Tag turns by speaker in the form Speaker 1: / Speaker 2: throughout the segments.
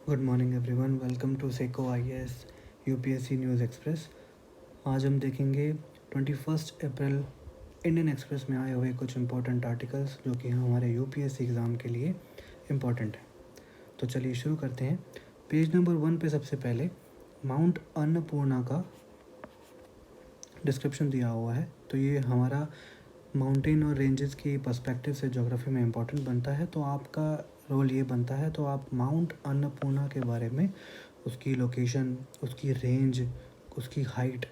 Speaker 1: Good morning everyone, welcome to सेको IAS UPSC news express. आज हम देखेंगे 21 अप्रैल इंडियन एक्सप्रेस में आए हुए कुछ इम्पोर्टेंट आर्टिकल्स जो कि हमारे यूपीएससी एग्ज़ाम के लिए इम्पोर्टेंट है। तो चलिए शुरू करते हैं। पेज नंबर 1 पे सबसे पहले माउंट अन्नपूर्णा का डिस्क्रिप्शन दिया हुआ है। तो ये हमारा माउंटेन और रेंजेस की पर्सपेक्टिव से ज्योग्राफी में इम्पोर्टेंट बनता है। तो आपका रोल ये बनता है, तो आप माउंट अन्नपूर्णा के बारे में, उसकी लोकेशन, उसकी रेंज, उसकी हाइट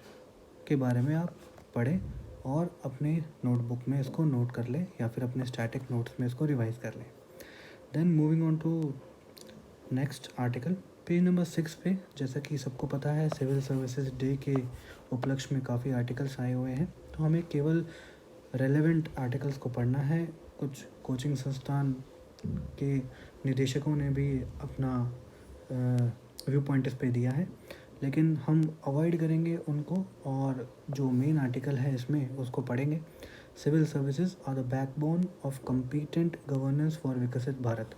Speaker 1: के बारे में आप पढ़ें और अपने नोटबुक में इसको नोट कर लें या फिर अपने स्टैटिक नोट्स में इसको रिवाइज कर लें। Then moving on to next article, page number 6 पे जैसा कि सबको पता है सिविल सर्विसेज डे के उपलक्ष्य में काफ़ी आर्टिकल्स आए हुए हैं। तो हमें केवल रेलेवेंट आर्टिकल्स को पढ़ना है। कुछ कोचिंग संस्थान के निदेशकों ने भी अपना व्यू पॉइंट इस पे दिया है, लेकिन हम अवॉइड करेंगे उनको और जो मेन आर्टिकल है इसमें उसको पढ़ेंगे। Civil services are the backbone of competent governance for Viksit Bharat.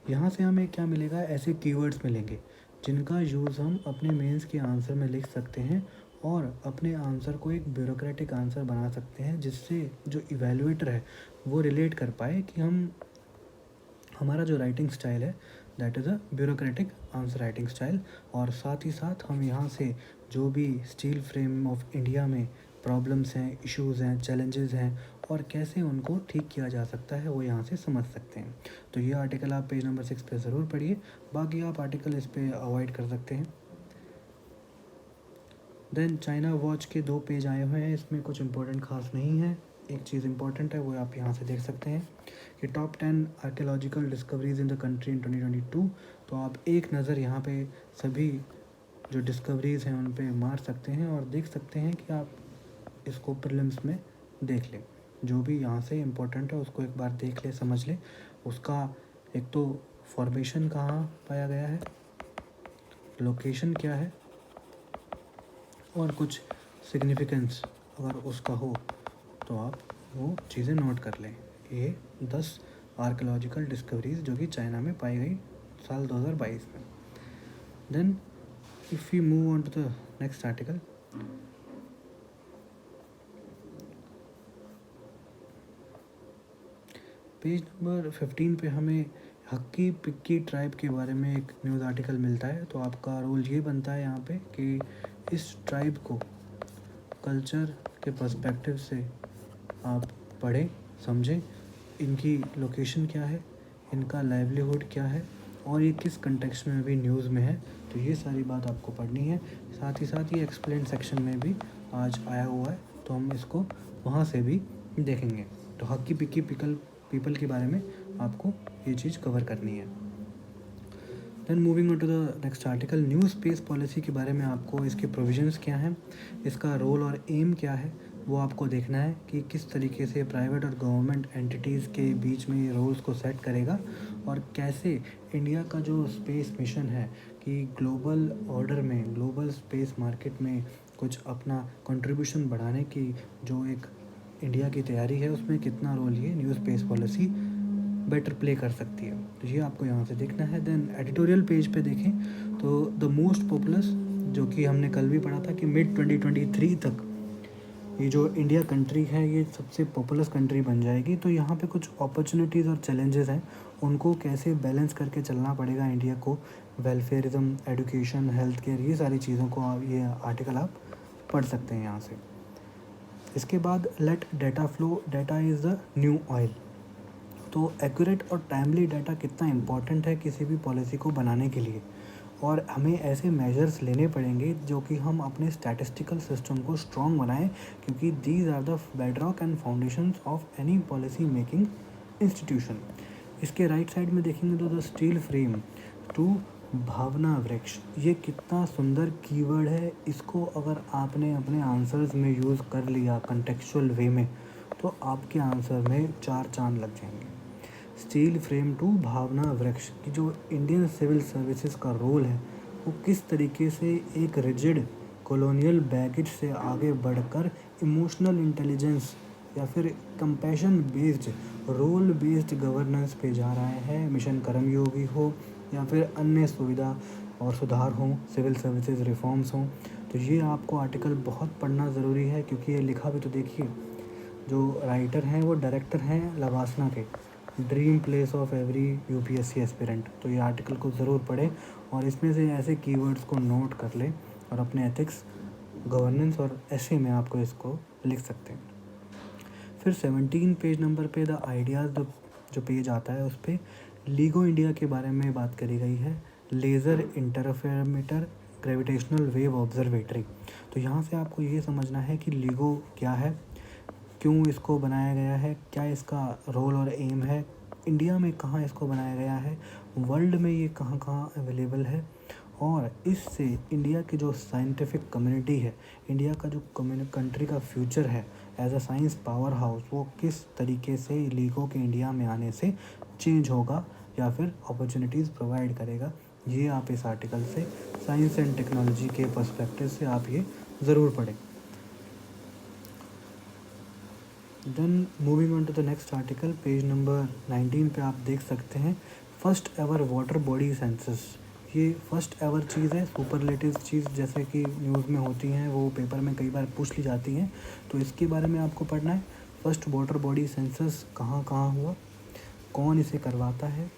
Speaker 1: यहाँ से हमें क्या मिलेगा, ऐसे कीवर्ड्स मिलेंगे जिनका यूज़ हम अपने मेंस के आंसर में लिख सकते हैं और अपने आंसर को एक ब्यूरोक्रेटिक आंसर बना सकते हैं, जिससे जो इवैल्यूएटर है वो रिलेट कर पाए कि हमारा जो राइटिंग स्टाइल है that is a bureaucratic answer writing style. और साथ ही साथ हम यहाँ से जो भी स्टील फ्रेम ऑफ इंडिया में प्रॉब्लम्स हैं, इश्यूज़ हैं, चैलेंजेस हैं और कैसे उनको ठीक किया जा सकता है वो यहाँ से समझ सकते हैं। तो ये आर्टिकल आप पेज नंबर 6 पे ज़रूर पढ़िए, बाकी आप आर्टिकल इस पे अवॉइड कर सकते हैं। देन चाइना वॉच के 2 पेज आए हुए हैं, इसमें कुछ इंपॉर्टेंट खास नहीं है। एक चीज़ इंपॉर्टेंट है वो आप यहाँ से देख सकते हैं कि top 10 archaeological discoveries in the country in 2022। तो आप एक नज़र यहाँ पे सभी जो डिस्कवरीज़ हैं उन पे मार सकते हैं और देख सकते हैं कि आप इसको प्रीलिम्स में देख लें। जो भी यहाँ से इम्पोर्टेंट है उसको एक बार देख ले, समझ ले। उसका एक तो फॉर्मेशन कहाँ पाया गया है, लोकेशन क्या है और कुछ सिग्निफिकेंस अगर उसका हो तो आप वो चीज़ें नोट कर लें। ये 10 आर्कियोलॉजिकल डिस्कवरीज जो कि चाइना में पाई गई साल 2022 में। Then if you move on to the next article, page number 15 पे हमें हक्की पिक्की ट्राइब के बारे में एक न्यूज़ आर्टिकल मिलता है। तो आपका रोल ये बनता है यहाँ पे कि इस ट्राइब को कल्चर के पर्सपेक्टिव से आप पढ़ें, समझें, इनकी लोकेशन क्या है, इनका लाइवलीहुड क्या है और ये किस कंटेक्स्ट में भी न्यूज़ में है। तो ये सारी बात आपको पढ़नी है। साथ ही साथ ये एक्सप्लेन सेक्शन में भी आज आया हुआ है, तो हम इसको वहाँ से भी देखेंगे। तो हक्की पिक्की पीपल के बारे में आपको ये चीज़ कवर करनी है। Then moving on to the next article, new space policy के बारे में आपको इसके प्रोविजंस क्या हैं, इसका रोल और एम क्या है वो आपको देखना है कि किस तरीके से प्राइवेट और गवर्नमेंट एंटिटीज़ के बीच में ये रोल्स को सेट करेगा और कैसे इंडिया का जो स्पेस मिशन है कि ग्लोबल ऑर्डर में, ग्लोबल स्पेस मार्केट में कुछ अपना कंट्रीब्यूशन बढ़ाने की जो एक इंडिया की तैयारी है उसमें कितना रोल ये new space policy better play कर सकती है। तो ये आपको यहाँ से देखना है। देन एडिटोरियल पेज पे देखें तो द मोस्ट पॉपुलस, जो कि हमने कल भी पढ़ा था कि मिड 2023 तक ये जो इंडिया कंट्री है ये सबसे पॉपुलस कंट्री बन जाएगी। तो यहाँ पे कुछ अपॉर्चुनिटीज़ और चैलेंजेस हैं, उनको कैसे बैलेंस करके चलना पड़ेगा इंडिया को। वेलफेयरिज्म, एडुकेशन, हेल्थ केयर, ये सारी चीज़ों को ये आर्टिकल आप पढ़ सकते हैं यहाँ से। इसके बाद let data flow, data is the new oil. तो एक्यूरेट और टाइमली डाटा कितना इम्पॉर्टेंट है किसी भी पॉलिसी को बनाने के लिए, और हमें ऐसे मेजर्स लेने पड़ेंगे जो कि हम अपने स्टैटिस्टिकल सिस्टम को स्ट्रॉन्ग बनाएं, क्योंकि these are the bedrock and foundations of any policy making institution. इसके राइट साइड में देखेंगे तो द स्टील फ्रेम टू भावना वृक्ष, ये कितना सुंदर कीवर्ड है। इसको अगर आपने अपने आंसर्स में यूज़ कर लिया कंटेक्चुअल वे में तो आपके आंसर में 4 चांद लग जाएंगे। स्टील फ्रेम टू भावना वृक्ष की जो इंडियन सिविल सर्विसेज का रोल है वो किस तरीके से एक रिजिड कॉलोनियल बैगेज से आगे बढ़कर इमोशनल इंटेलिजेंस या फिर compassion based role based governance पे जा रहा है, मिशन कर्मयोगी हो या फिर अन्य सुविधा और सुधार हों, सिविल सर्विसेज रिफॉर्म्स हों। तो ये आपको आर्टिकल बहुत पढ़ना ज़रूरी है, क्योंकि ये लिखा भी तो देखिए, जो राइटर हैं वो डायरेक्टर हैं लवासना के, dream place of every UPSC aspirant. तो ये आर्टिकल को ज़रूर पढ़ें और इसमें से ऐसे कीवर्ड्स को नोट कर लें और अपने एथिक्स, गवर्नेंस और ऐसे में आपको इसको लिख सकते हैं। फिर 17 पेज नंबर पे द आइडियाज़ जो पेज आता है उस पर लीगो इंडिया के बारे में बात करी गई है। Laser interferometer gravitational wave observatory. तो यहाँ से आपको ये समझना है कि लीगो क्या है, क्यों इसको बनाया गया है, क्या इसका रोल और एम है, इंडिया में कहाँ इसको बनाया गया है, वर्ल्ड में ये कहाँ कहाँ अवेलेबल है, और इससे इंडिया की जो साइंटिफिक कम्युनिटी है, इंडिया का जो कंट्री का फ्यूचर है as a science powerhouse, वो किस तरीके से लीगो के इंडिया में आने से चेंज होगा या फिर अपॉर्चुनिटीज़ प्रोवाइड करेगा। ये आप इस आर्टिकल से साइंस एंड टेक्नोलॉजी के पर्सपेक्टिव से आप ये ज़रूर पढ़ें। Then moving on to the next article, page number 19 पे आप देख सकते हैं first ever water body census. ये फर्स्ट एवर चीज़ है, सुपरलेटिव चीज़ जैसे कि न्यूज़ में होती हैं, वो पेपर में कई बार पूछ ली जाती हैं, तो इसके बारे में आपको पढ़ना है। फर्स्ट वाटर बॉडी सेंसस कहाँ कहाँ हुआ, कौन इसे करवाता है,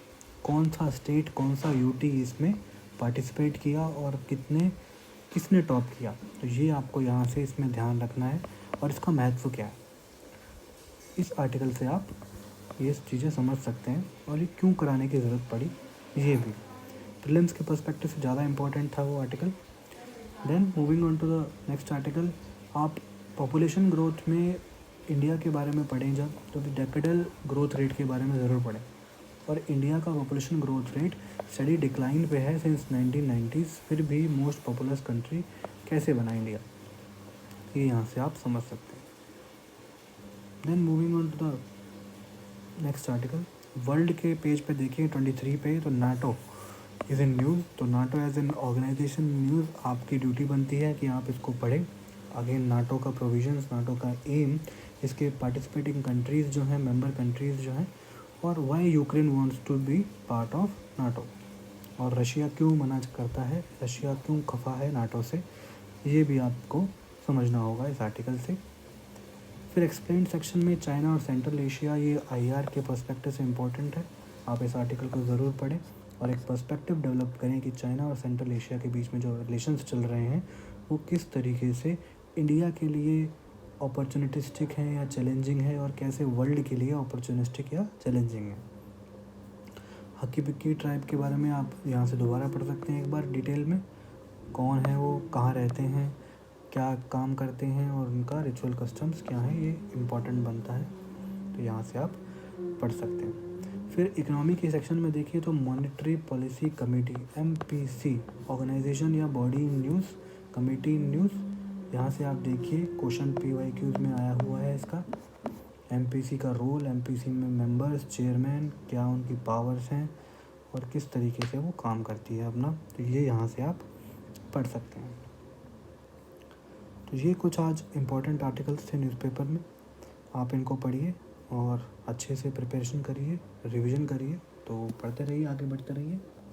Speaker 1: कौन सा स्टेट, कौन सा यूटी इसमें पार्टिसिपेट किया और किसने टॉप किया। तो ये आपको यहाँ से इसमें ध्यान रखना है और इसका महत्व क्या है। इस आर्टिकल से आप ये चीज़ें समझ सकते हैं और ये क्यों कराने की ज़रूरत पड़ी, ये भी प्रीलिम्स के पर्सपेक्टिव से ज़्यादा इंपॉर्टेंट था वो article. Then moving on to the next article, आप पॉपुलेशन ग्रोथ में इंडिया के बारे में पढ़ें जब, तो डेकेडल ग्रोथ रेट के बारे में ज़रूर पढ़ें। और इंडिया का population growth rate study decline पे है सिंस 1990s, फिर भी मोस्ट पॉपुलस कंट्री कैसे बना इंडिया, ये यहाँ से आप समझ सकते हैं। Then moving on to the next article, world के पेज पे देखिए 23 पे, तो नाटो इज़ इन न्यूज़। तो NATO as an organisation news, आपकी ड्यूटी बनती है कि आप इसको पढ़ें। अगेन नाटो का प्रोविजंस, नाटो का एम, इसके पार्टिसिपेटिंग कंट्रीज़ जो हैं, मेंबर कंट्रीज़ जो हैं, और why Ukraine wants to be part of NATO, और रशिया क्यों मना करता है, रशिया क्यों खफा है नाटो से, ये भी आपको समझना होगा इस आर्टिकल से। फिर एक्सप्लेन सेक्शन में चाइना और सेंट्रल एशिया, ये आईआर के पर्सपेक्टिव से इम्पोर्टेंट है, आप इस आर्टिकल को ज़रूर पढ़ें और एक पर्सपेक्टिव डेवलप करें कि चाइना और सेंट्रल एशिया के बीच में जो रिलेशंस चल रहे हैं वो किस तरीके से इंडिया के लिए अपॉर्चुनिटिस्टिक हैं या चैलेंजिंग है, और कैसे वर्ल्ड के लिए अपॉर्चुनिस्टिक या चैलेंजिंग है। हक्की पिक्की ट्राइब के बारे में आप यहाँ से दोबारा पढ़ सकते हैं एक बार डिटेल में, कौन है वो, कहाँ रहते हैं, क्या काम करते हैं और उनका रिचुअल कस्टम्स क्या हैं, ये इम्पॉर्टेंट बनता है, तो यहाँ से आप पढ़ सकते हैं। फिर इकोनॉमी के सेक्शन में देखिए तो monetary policy committee, MPC, organization या body in news, committee in news, यहाँ से आप देखिए क्वेश्चन PYQs में आया हुआ है इसका। MPC का रोल, MPC में मेंबर्स, चेयरमैन, क्या उनकी पावर्स हैं और किस तरीके से वो काम करती है अपना, तो ये यहाँ से आप पढ़ सकते हैं। तो ये कुछ आज इम्पोर्टेंट आर्टिकल्स थे न्यूज़पेपर में, आप इनको पढ़िए और अच्छे से प्रिपरेशन करिए, रिवीजन करिए, तो पढ़ते रहिए, आगे बढ़ते रहिए।